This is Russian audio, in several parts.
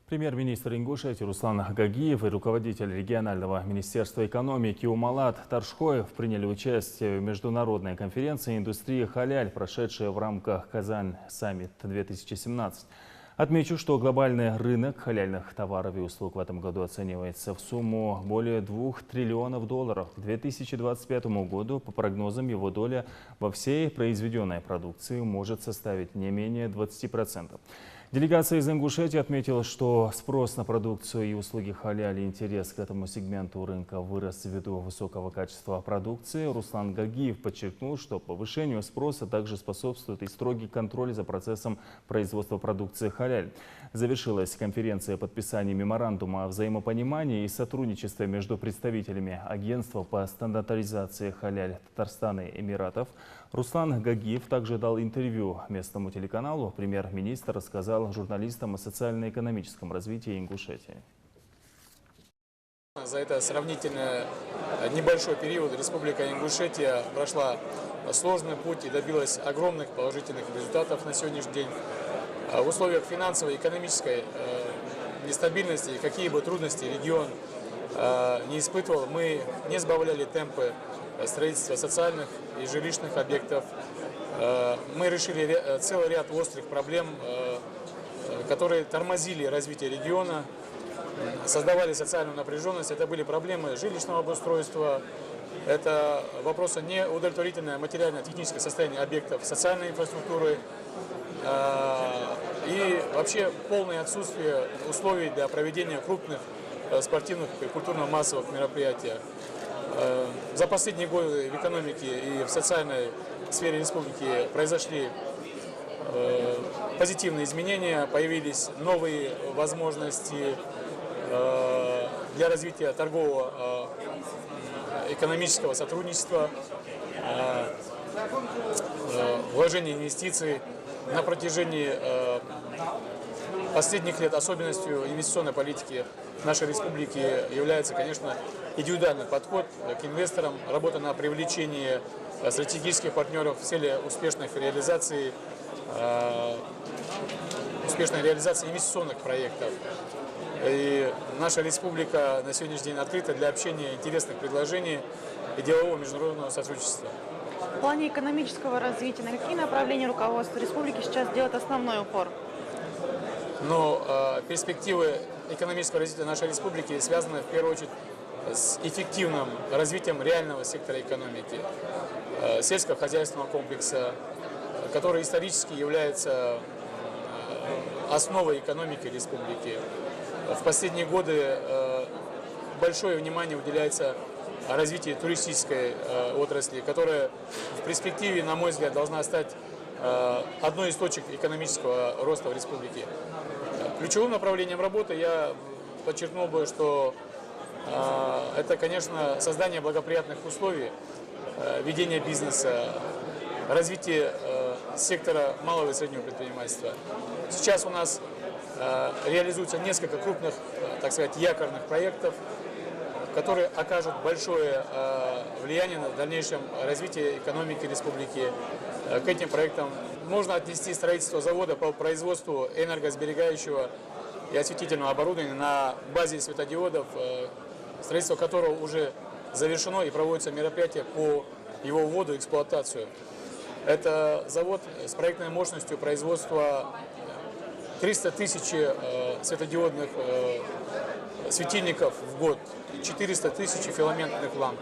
Премьер-министр Ингушетии Руслан Гагиев и руководитель регионального министерства экономики Умалат Таршкоев приняли участие в международной конференции индустрии халяль, прошедшей в рамках Казань Саммит-2017. Отмечу, что глобальный рынок халяльных товаров и услуг в этом году оценивается в сумму более $2 триллионов. К 2025 году, по прогнозам, его доля во всей произведенной продукции может составить не менее 20%. Делегация из Ингушетии отметила, что спрос на продукцию и услуги халяль и интерес к этому сегменту рынка вырос ввиду высокого качества продукции. Руслан Гагиев подчеркнул, что повышению спроса также способствует и строгий контроль за процессом производства продукции халяль. Завершилась конференция подписания меморандума о взаимопонимании и сотрудничестве между представителями агентства по стандартизации халяль Татарстана и Эмиратов. Руслан Гагиев также дал интервью местному телеканалу. Премьер-министр рассказал журналистам о социально-экономическом развитии Ингушетии. За это сравнительно небольшой период Республика Ингушетия прошла сложный путь и добилась огромных положительных результатов на сегодняшний день. В условиях финансовой и экономической нестабильности, какие бы трудности регион не испытывал, мы не сбавляли темпы строительства социальных и жилищных объектов. Мы решили целый ряд острых проблем, которые тормозили развитие региона, создавали социальную напряженность. Это были проблемы жилищного обустройства, это вопросы неудовлетворительное материально-техническое состояние объектов социальной инфраструктуры и вообще полное отсутствие условий для проведения крупных спортивных и культурно-массовых мероприятий. За последние годы в экономике и в социальной сфере республики произошли позитивные изменения, появились новые возможности для развития торгового экономического сотрудничества, вложения инвестиций. На протяжении последних лет особенностью инвестиционной политики нашей республики является, конечно, индивидуальный подход к инвесторам, работа на привлечении стратегических партнеров в целях успешной реализации инвестиционных проектов. И наша республика на сегодняшний день открыта для общения, интересных предложений и делового международного сотрудничества. В плане экономического развития, на какие направления руководство республики сейчас делает основной упор? Перспективы экономического развития нашей республики связаны в первую очередь с эффективным развитием реального сектора экономики, сельскохозяйственного комплекса, который исторически является основой экономики республики. В последние годы большое внимание уделяется развитию туристической отрасли, которая в перспективе, на мой взгляд, должна стать одной из точек экономического роста в республике. Ключевым направлением работы я подчеркнул бы, что это, конечно, создание благоприятных условий, ведение бизнеса, развитие сектора малого и среднего предпринимательства. Сейчас у нас реализуется несколько крупных, так сказать, якорных проектов, которые окажут большое влияние на дальнейшем развитие экономики республики. К этим проектам можно отнести строительство завода по производству энергосберегающего и осветительного оборудования на базе светодиодов, строительство которого уже завершено и проводятся мероприятия по его вводу и эксплуатацию. Это завод с проектной мощностью производства 300 тысяч светодиодных светильников в год, 400 тысяч филаментных ламп.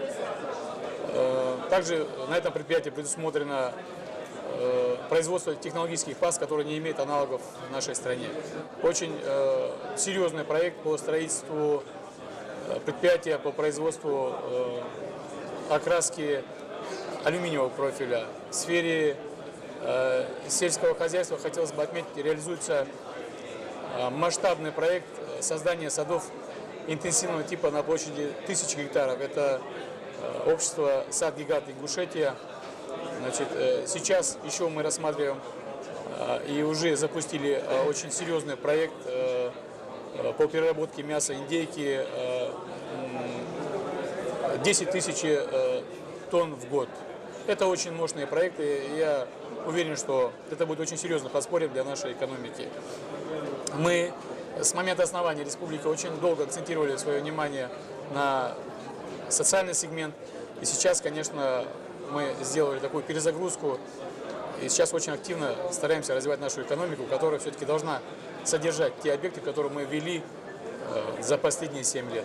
Также на этом предприятии предусмотрено производство технологических паз, которые не имеют аналогов в нашей стране. Очень серьезный проект по строительству предприятия по производству окраски алюминиевого профиля. В сфере сельского хозяйства хотелось бы отметить, реализуется масштабный проект создания садов интенсивного типа на площади 1000 гектаров. Это общество «Сад-гигант Ингушетия». Сейчас еще мы рассматриваем и уже запустили очень серьезный проект по переработке мяса индейки, 10 тысяч тонн в год. Это очень мощные проекты, и я уверен, что это будет очень серьезным подспорьем для нашей экономики. Мы С момента основания республики очень долго акцентировали свое внимание на социальный сегмент. И сейчас, конечно, мы сделали такую перезагрузку. И сейчас очень активно стараемся развивать нашу экономику, которая все-таки должна содержать те объекты, которые мы ввели за последние 7 лет.